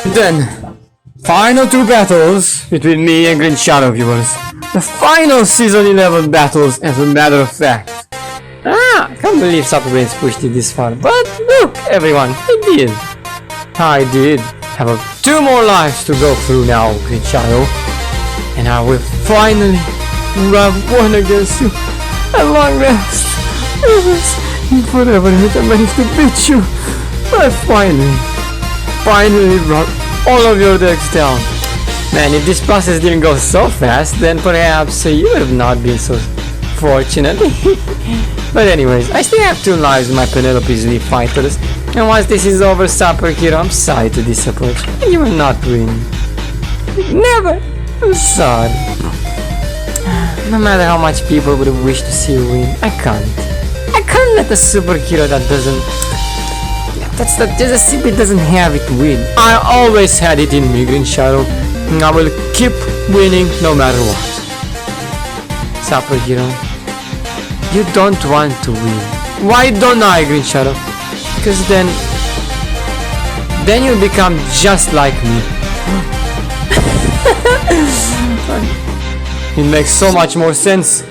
Then, final 2 battles between me and Green Shadow, viewers. The final season 11 battles, as a matter of fact. I can't believe BRAINZ pushed it this far, but look, everyone, he did. I did have 2 more lives to go through now, Green Shadow, and I will finally have won against you at long last. Forever I managed to beat you. I finally brought all of your decks down. Man, if this process didn't go so fast, then perhaps you would have not been so fortunate. But anyways, I still have 2 lives in my Penelope's Leaf fighters, and once this is over, Super Hero, I'm sorry to disappoint you. You will not win. Never. I'm sorry. No matter how much people would have wished to see you win, I can't let a superhero that just simply doesn't have it win. I always had it in me, Green Shadow, and I will keep winning no matter what. Superhero, you don't want to win. Why don't I, Green Shadow? Because then you'll become just like me. It makes so much more sense.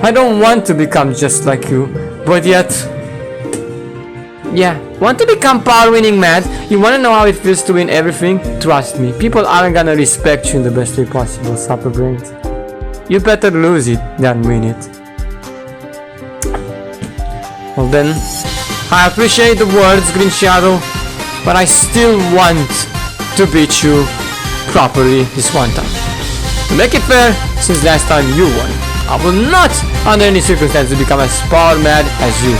I don't want to become just like you, but yet, yeah, want to become power winning mad? You wanna know how it feels to win everything? Trust me, people aren't gonna respect you in the best way possible, BRAINZ. You better lose it than win it. Well then, I appreciate the words, Green Shadow, but I still want to beat you properly this one time. To make it fair, since last time you won, I will not under any circumstances become as power mad as you.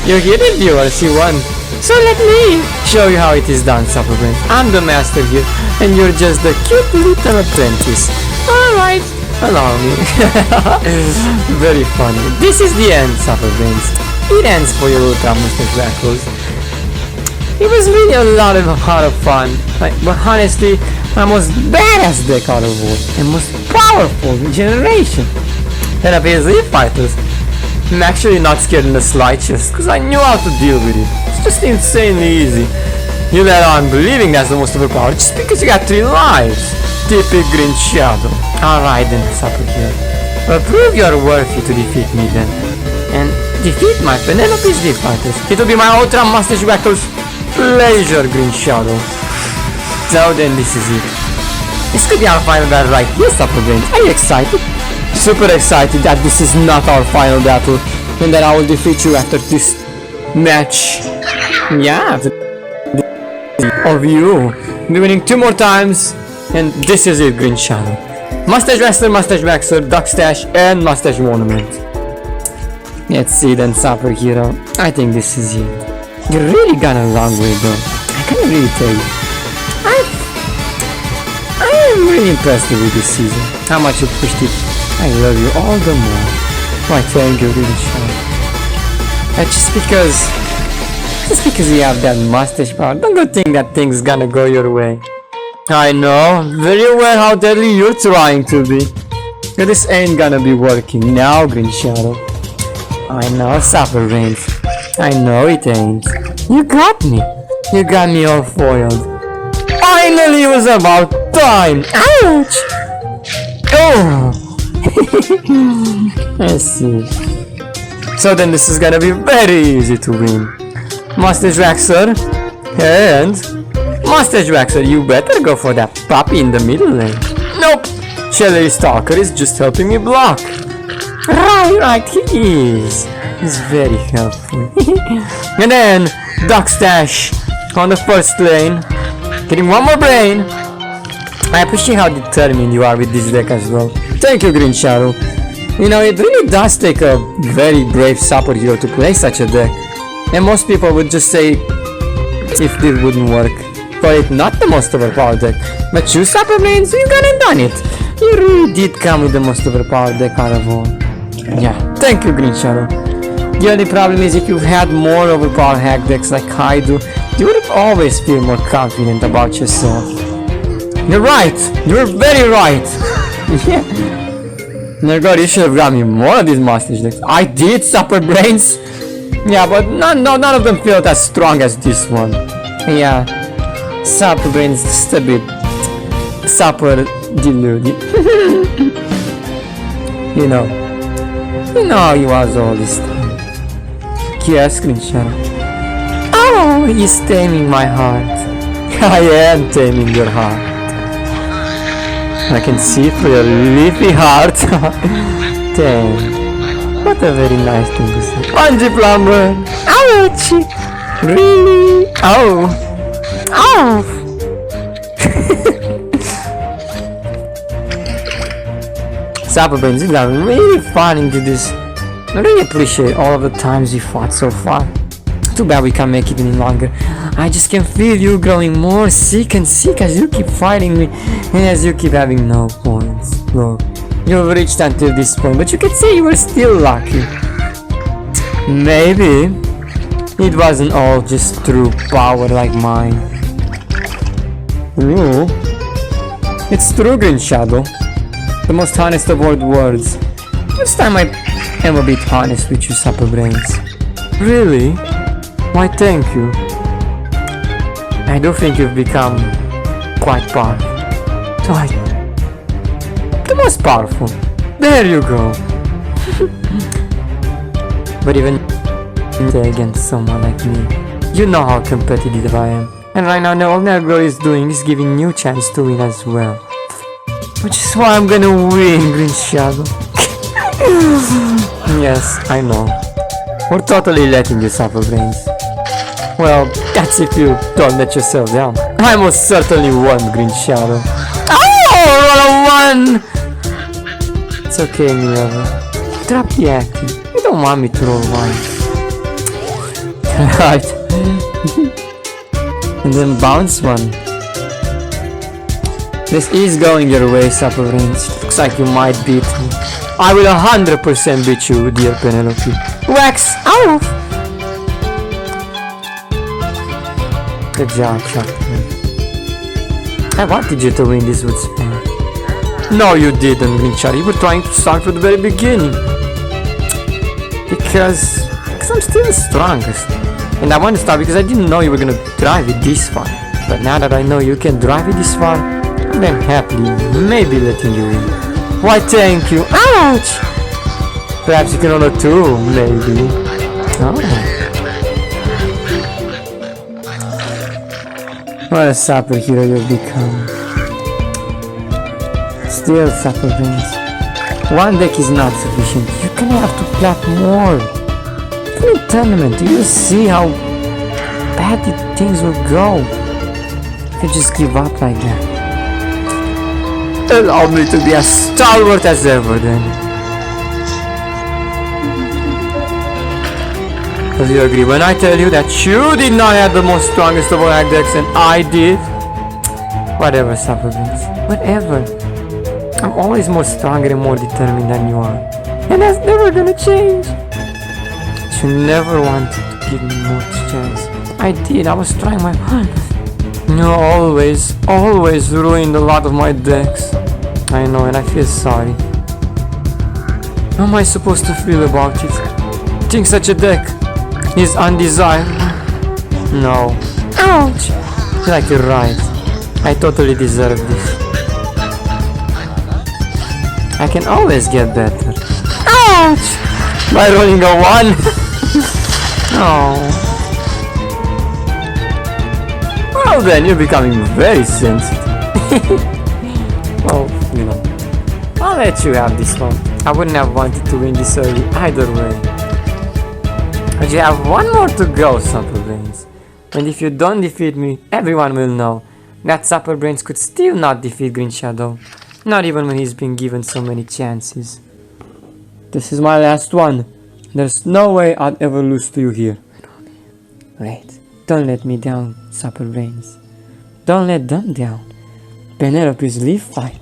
You hear it, viewers, you won. So let me show you how it is done, BRAINZ. I'm the master here, and you're just the cute little apprentice. Alright, allow me. Very funny. This is the end, BRAINZ. It ends for your Ultra Mustache Battles. It was really a lot of fun, but honestly, my most badass deck out of all, and most powerful generation. And appears Leaf Fighters. I'm actually not scared in the slightest, because I knew how to deal with it. It's just insanely easy. You let on believing that's the most overpowered just because you got 3 lives. Typical Green Shadow. Alright then, Superhero. But prove you're worthy to defeat me then. And defeat my Penelope's Leaf Fighters. It will be my Ultra Mustache Battles pleasure, Green Shadow. So then this is it. This could be our final battle right here, BRAINZ. Are you excited? Super excited that this is not our final battle and that I will defeat you after this match. Yeah, of you. Be winning 2 more times, and this is it, Green Shadow. Mustache Wrestler, Mustache Waxer, Duck Stash, and Mustache Monument. Let's see then, Superhero. I think this is it. You're really gone a long way though. I can't really tell you. I am really impressed with this season. How much you pushed it. I love you all the more. Why, thank you, Green Shadow. Just because you have that mustache power, don't go think that thing's gonna go your way. I know very well how deadly you're trying to be. But this ain't gonna be working now, Green Shadow. I know, BRAINZ. I know it ain't. You got me. You got me all foiled. Finally, it was about time. Ouch! Oh! Let's see. So then this is gonna be very easy to win. Mustache Waxer and Mustache Waxer, you better go for that puppy in the middle lane. Nope! Shelly Stalker is just helping me block. Right, he is. He's very helpful. And then Duck Stash on the first lane, getting 1 more brain. I appreciate how determined you are with this deck as well. Thank you, Green Shadow. You know, it really does take a very brave superhero to play such a deck. And most people would just say if this wouldn't work, call it not the most overpowered deck. But you, BRAINZ, you gone and done it. You really did come with the most overpowered deck out of all. Yeah, thank you, Green Shadow. The only problem is if you had more overpowered hack decks like I do, you would have always feel more confident about yourself. You're right. You're very right. Yeah. My God, you should have got me more of these mustache decks. I did, BRAINZ. Yeah, but none of them felt as strong as this one. Yeah. Supper BRAINZ just a bit super deluded. You know how he was all this time. Yes, Green Shadow. Oh, he's taming my heart. I am taming your heart. I can see through your leafy heart. Damn. What a very nice thing to say. Bungee plumber. Ouch. Really? Oh. Oh. Supper BRAINZ, you are really fun into this. I really appreciate all of the times we fought so far. Too bad we can't make it any longer. I just can feel you growing more sick and sick as you keep fighting me and as you keep having no points. Look, you've reached until this point, but you can say you were still lucky. Maybe it wasn't all just true power like mine. Ooh. It's true, Green Shadow. The most honest of all words. First time I am a bit honest with you, Supper BRAINZ. Really? Why, thank you. I do think you've become quite powerful. Quite. The most powerful. There you go. But even against someone like me, you know how competitive I am. And right now, all that girl is doing is giving you a chance to win as well. Which is why I'm gonna win, Green Shadow. Yes, I know. We're totally letting you suffer, BRAINZ. Well, that's if you don't let yourself down. I most certainly won, Green Shadow. Oh, roll a 1! It's okay, me lover. Drop the acting. You don't want me to roll 1. Right. And then bounce 1. This is going your way, Supper BRAINZ. Looks like you might beat me. I will 100% beat you, dear Penelope. Wax off! Good job, Chuckman. I wanted you to win this wood spar. No, you didn't, Green Shadow. You were trying to start from the very beginning. Because I'm still the strongest. And I want to start because I didn't know you were gonna drive it this far. But now that I know you can drive it this far, I'm happily maybe letting you in. Why, thank you. Ouch! Perhaps you can roll a 2, maybe. Oh. What a superhero you've become. Still, Supper BRAINZ. One deck is not sufficient. You're gonna have to plot more. For the tournament, you will see how badly things will go. If you just give up like that. Allow me to be as stalwart as ever then. Does you agree when I tell you that you did not have the most strongest of all hack decks and I did? Whatever, Supper BRAINZ. Whatever. I'm always more stronger and more determined than you are. And that's never gonna change. But you never wanted to give me much chance. I did, I was trying my hardest. You always ruined a lot of my decks. I know, and I feel sorry. How am I supposed to feel about it? Think such a deck is undesirable? No. Ouch! I feel like you're right. I totally deserve this. I can always get better. Ouch! By rolling a 1? Oh. Well then, you're becoming very sensitive. Well, you know, I'll let you have this one. I wouldn't have wanted to win this early either way. But you have one more to go, Supper BRAINZ. And if you don't defeat me, everyone will know that Supper BRAINZ could still not defeat Green Shadow. Not even when he's been given so many chances. This is my last one. There's no way I'd ever lose to you here. Wait, don't let me down, Supper BRAINZ. Don't let them down. Penelope's leaf fighters.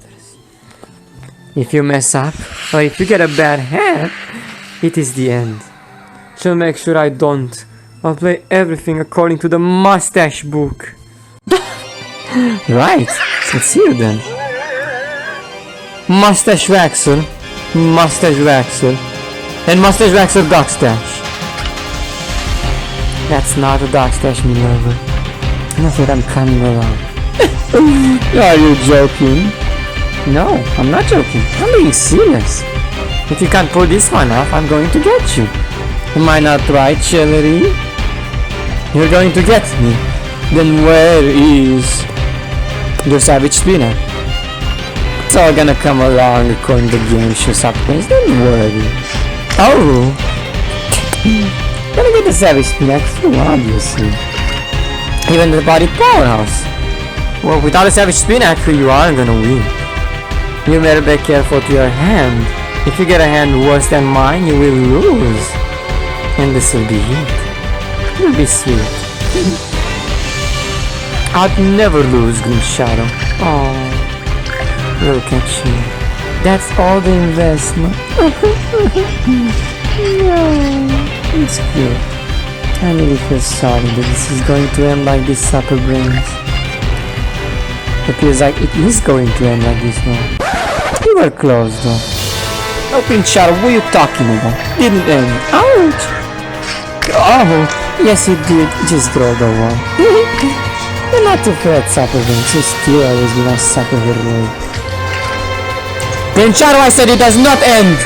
If you mess up, or if you get a bad hand, it is the end. She'll make sure I don't. I'll play everything according to the mustache book. Right, let's see you then. Mustache Waxer, Mustache Waxer, and Mustache Waxer Dogstash. That's not a Dogstash, me lover. I'm afraid I'm coming along. Are you joking? No, I'm not joking. I'm being serious. If you can't pull this one off, I'm going to get you. Am I not right, Celery? You're going to get me. Then where is your savage spinner? It's all gonna come along according to GAMESHOW subclass, don't worry. Oh! Gonna get the savage spinner through, obviously. Even the body powerhouse. Well, without a savage spinner, you aren't gonna win. You better be careful to your hand. If you get a hand worse than mine, you will lose. And this will be it. It will be sweet. I'd never lose, Green Shadow. Oh, look at you. That's all the investment. Yeah, it's good. I really feel sorry that this is going to end like this, Supper Brains. It feels like it is going to end like this now. You were close though. Oh, Green Shadow, what are you talking about? Didn't end. Ouch! Oh, yes it did. Just throw the one. You're not too fat, Supper Brains. You still always be my sucker heroic. Green Shadow, I said it does not end!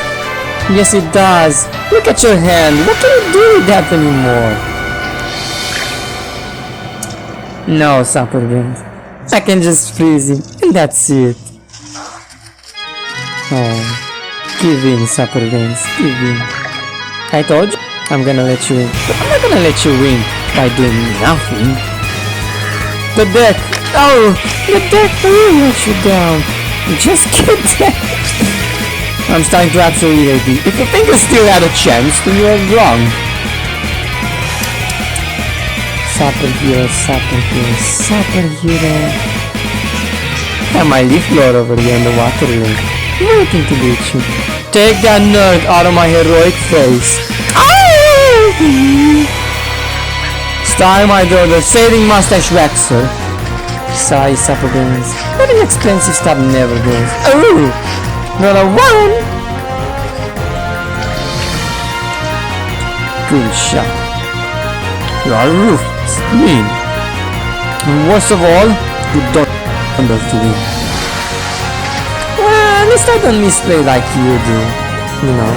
Yes it does. Look at your hand. What can you do with that anymore? No, Supper Brains. I can just freeze him, and that's it. Oh, give in, Supper Brains. Give in. I told you, I'm gonna let you win. But I'm not gonna let you win by doing nothing. The deck! Oh! The deck will let you down! Just get that! I'm starting to actually agree. If you think you still had a chance, then you are wrong. Superhero, superhero, superhero. And my leaf lord over here in the water room. Waiting to beat you. Take that nerd out of my heroic face. Star my daughter, saving mustache waxer. Sorry, Supper Brains. But an expensive stuff never goes. Oh! Not a one! Good shot. You are ruthless, mean. And worst of all, you don't deserve to win. Well, at least I don't misplay like you do. You know.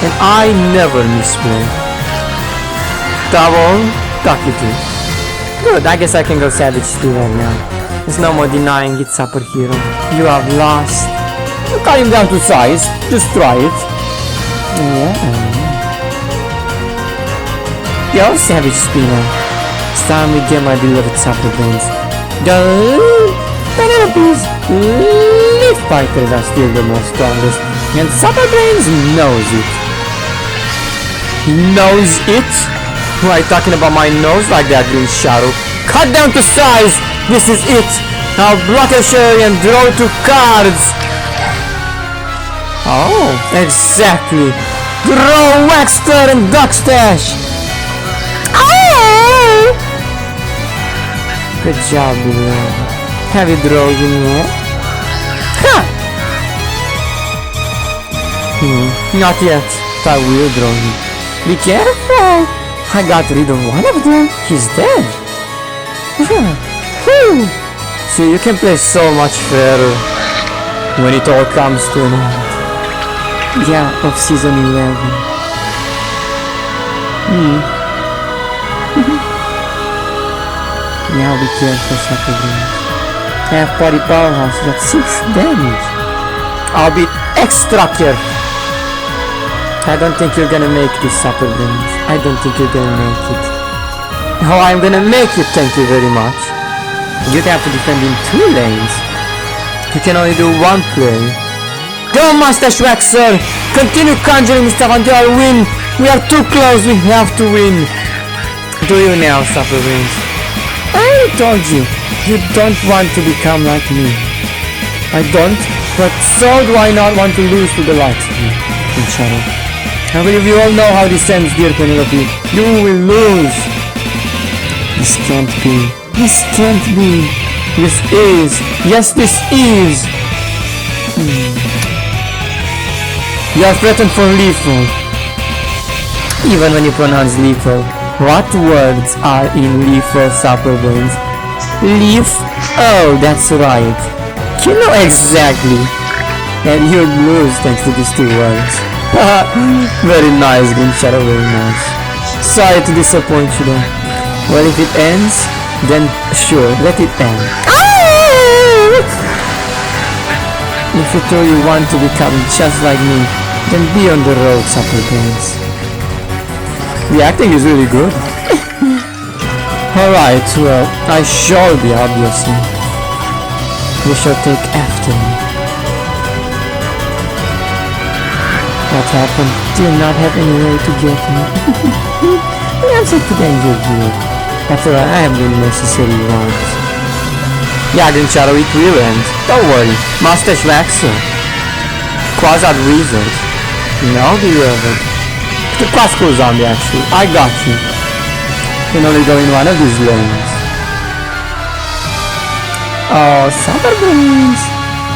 And I never misplay. Double, ducky too. Good, I guess I can go Savage Steel right now. There's no more denying it, Superhero. You have lost. You cut him down to size. Just try it. Yeah. Yo, Savage Spinner. It's time we get my beloved Supper Brains. The Penelope's Leaf Fighters are still the most strongest. And Supper Brains knows it. Knows it? Who are you talking about my nose like that, Green Shadow? Cut down to size! This is it! Now block a sherry and draw 2 cards! Oh, exactly! Draw Waxter and Duckstash! Oh! Good job, beloved. Have you drawn him yet? Ha! Not yet, but I will draw him. Be careful! I got rid of one of them. He's dead. See, you can play so much fairer when it all comes to an end. Yeah, of season 11. Now be careful, Supper Brains. Half body powerhouse got 6 damage. I'll be extra careful. I don't think you're gonna make this, Supper Brains. I don't think you're gonna make it. Oh, I'm gonna make it, thank you very much. You'd have to defend in 2 lanes. You can only do 1 play. Go, Mustache Waxer! Continue conjuring stuff until I win! We are too close, we have to win! Do you now, Supper Brains? I told you, you don't want to become like me. I don't, but so do I not want to lose to the likes of you, in Shadow. I believe you all know how this ends, dear Penelope. You will lose. This can't be. This can't be. This is. Yes, this is. You are threatened for lethal. Even when you pronounce lethal. What words are in lethal, Supper Brains? Leaf? Oh, that's right. You know exactly. And you're blues thanks to these 2 words. Very nice, Green Shadow, very nice. Sorry to disappoint you though. Well, if it ends, then sure, let it end. If you truly want to become just like me, then be on the road, Supper BRAINZ. The acting is really good. Alright, well, I shall be, obviously. You shall take after me. What happened? Do you not have any way to get me? I'm so danger here. After all, I have been necessary once. Yeah, Green Shadow, it will end. Don't worry. Mustache Waxer. Quasar Wizard. No, beloved. The classical zombie, actually. I got you. You can only go in one of these lanes. Oh, Supper BRAINZ.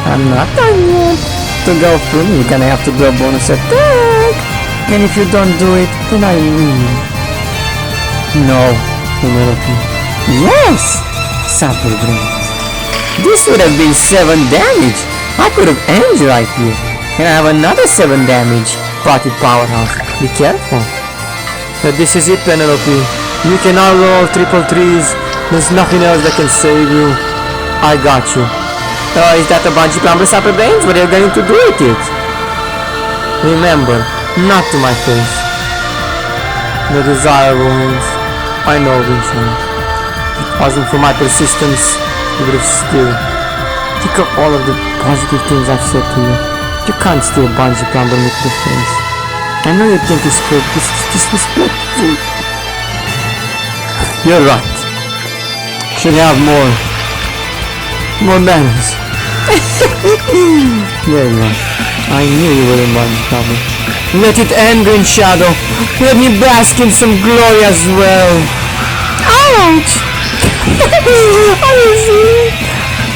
I'm not done yet. To go through me, you're gonna have to do a bonus attack. And if you don't do it, then I win. No, Penelope. Yes, Supper BRAINZ. This would have been 7 damage. I could have ended right here. And I have another 7 damage. Potted powerhouse. Be careful. But this is it, Penelope. You can now roll triple threes. There's nothing else that can save you. I got you. Oh, is that a bungee plumber, Supper BRAINZ? What are you going to do with it? Remember, not to my face. The desirable ones. I know, Vincent. If it wasn't for my persistence, you would have still. Think of all of the positive things I've said to you. You can't steal bungee plumber with the face. I know you think it's good, it's disrespectful. You're right. Should have more manners. There you are. I knew you were in bungee plumber. Let it end, Green Shadow. Let me bask in some glory as well. Ouch!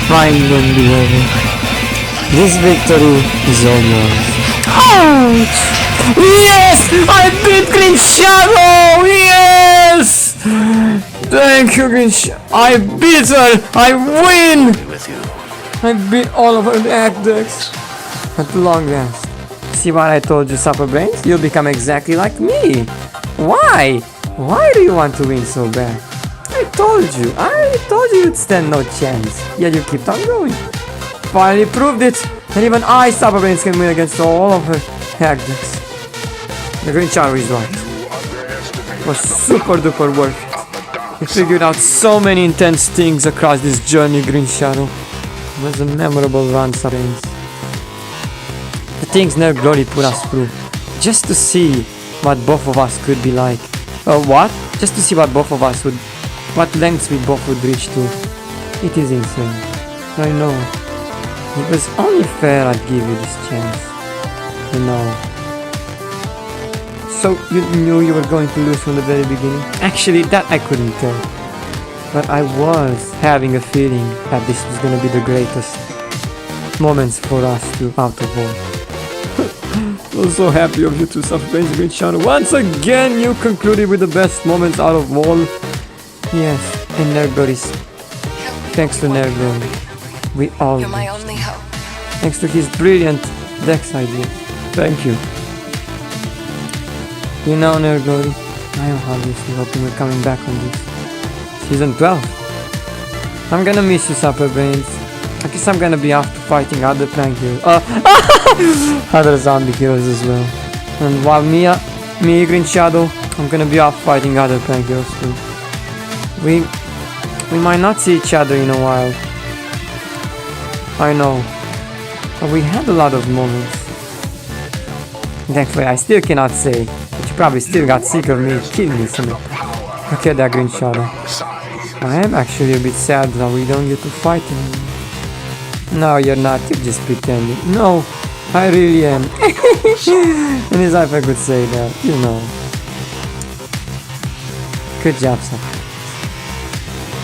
Fine then, beloved. This victory is all yours. Ouch! Yes! I beat Green Shadow! Yes! Thank you, Green Shadow. I beat her! I win! I beat all of her act decks. At long last. See what I told you, Supper BRAINZ? You'll become exactly like me. Why? Why do you want to win so bad? I told you you'd stand no chance. Yet you kept on going. Finally proved it. And even I, Supper BRAINZ, can win against all of her hack decks. The Green Shadow is right. It was super duper worth it. You figured out so many intense things across this journey, Green Shadow. It was a memorable run, Supper BRAINZ. The things Nerd Glory put us through. Just to see what both of us could be like. What? Just to see what both of us would... what lengths we both would reach to. It is insane. I know. It was only fair I'd give you this chance. You know. So you knew you were going to lose from the very beginning? Actually, that I couldn't tell. But I was having a feeling that this was gonna be the greatest moments for us to out of all. I'm so happy of you two, Supper BRAINZ, Green Shadow. Once again, you concluded with the best moments out of all. Yes, and Nerd Glory's. Thanks to Nerd Glory. We all You're my only hope. Thanks to his brilliant Dex idea. Thank you. You know, Nerd Glory, I am obviously hoping we're coming back on this. Season 12. I'm gonna miss you, Supper BRAINZ. I guess I'm gonna be off to fighting other prank heroes. Other zombie heroes as well. And while me, Green Shadow, I'm gonna be off fighting other prank heroes too. We might not see each other in a while. I know. But we had a lot of moments. Thankfully, I still cannot say. But you probably still got sick of me killing you something. Look at that, Green Shadow. I am actually a bit sad that we don't get to fight anymore. No, you're not. You're just pretending. No, I really am. And as if I could say that, you know. Good job, Supper.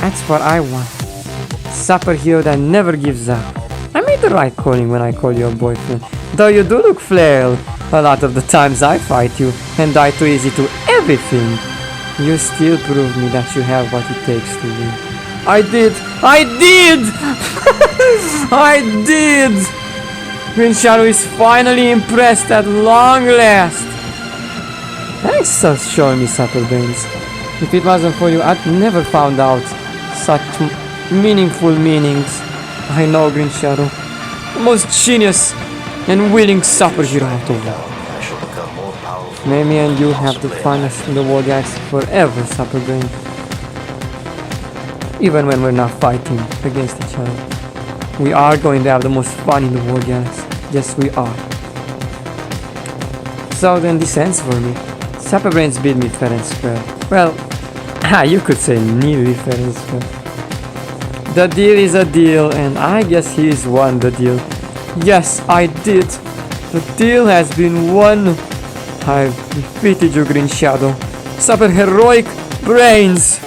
That's what I want. Supper hero that never gives up. I made the right calling when I called you a boyfriend. Though you do look frail a lot of the times I fight you and die too easy to everything. You still prove me that you have what it takes to win. I did! I did! I did! Green Shadow is finally impressed at long last. Thanks for showing me subtle brains. If it wasn't for you, I'd never found out such meaningful meanings. I know, Green Shadow. The most genius and willing superhero out of all. May me and you have to find us in the War Galaxy forever, Superbrain. Even when we're not fighting against each other. We are going to have the most fun in the War Galaxy. Yes, we are. So then this ends for me. Superbrains beat me fair and square. Well, you could say nearly fair and square. The deal is a deal, and I guess he's won the deal. Yes, I did. The deal has been won. I've defeated you, Green Shadow. Super heroic brains.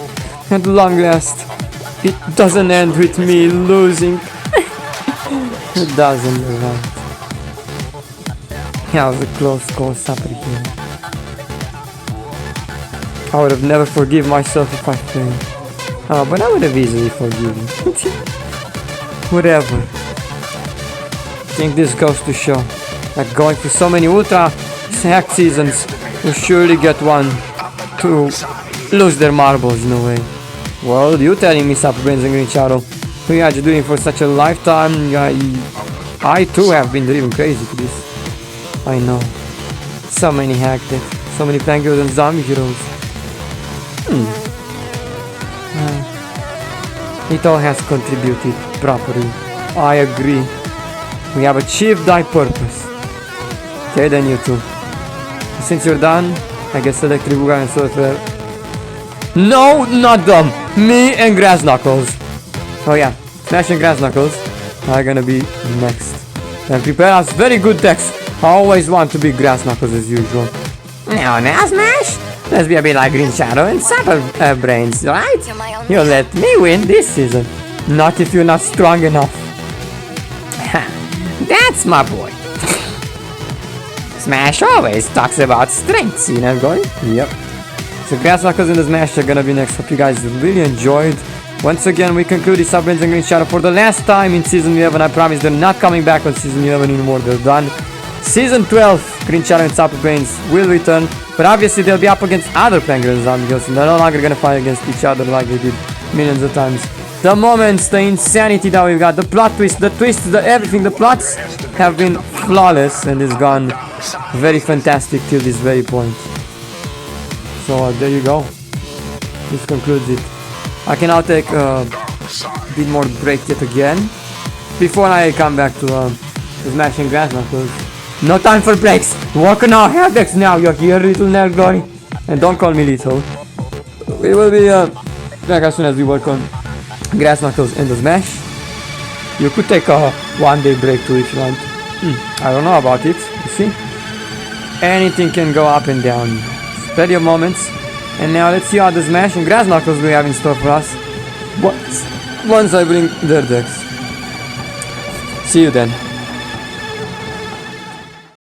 At long last, it doesn't end with me losing. It doesn't, right? That was a close call, superhero. I would have never forgive myself if I failed. Oh, but I would have easily forgiven. Whatever. I think this goes to show that going through so many ultra hack seasons will surely get one to lose their marbles in a way. Well, you telling me, Superbrains and Green Shadow, what are you doing for such a lifetime? I too have been driven crazy to this. I know. So many hack decks, so many tank heroes and zombie heroes. It all has contributed properly. I agree. We have achieved thy purpose. Okay then, you two. Since you're done, I guess select Tribuga and Soulflare. No, not them! Me and Grass Knuckles. Oh yeah, Smash and Grass Knuckles are gonna be next. And prepare us very good decks. I always want to be Grass Knuckles as usual. Now Smash! Let's be a bit like Green Shadow and Superbrains, right? You'll let me win this season. Not if you're not strong enough. That's my boy. Smash always talks about strength, see that going? Yep. So Grass Knuckles and the Smash are gonna be next. Hope you guys really enjoyed. Once again, we concluded Superbrains and Green Shadow for the last time in Season 11. I promise they're not coming back on Season 11 anymore. They're done. Season 12, Green Shadow and Superbrains will return. But obviously they'll be up against other Penguins and Zombie Ghosts. And they're no longer gonna fight against each other like they did millions of times. The moments, the insanity that we've got, the plot twist, the twists, the everything, the plots have been flawless and it's gone very fantastic till this very point. So there you go. This concludes it. I can now take a bit more break yet again before I come back to Smash and Grass Knuckles. No time for breaks. Work on our hair decks now. You're here, little nerd glory, and don't call me little. We will be back as soon as we work on Grass Knuckles and the Smash. You could take a one-day break too if you want. I don't know about it. You see, anything can go up and down. Plenty of moments. And now let's see how the Smash and Grass Knuckles we have in store for us once I bring their decks. See you then.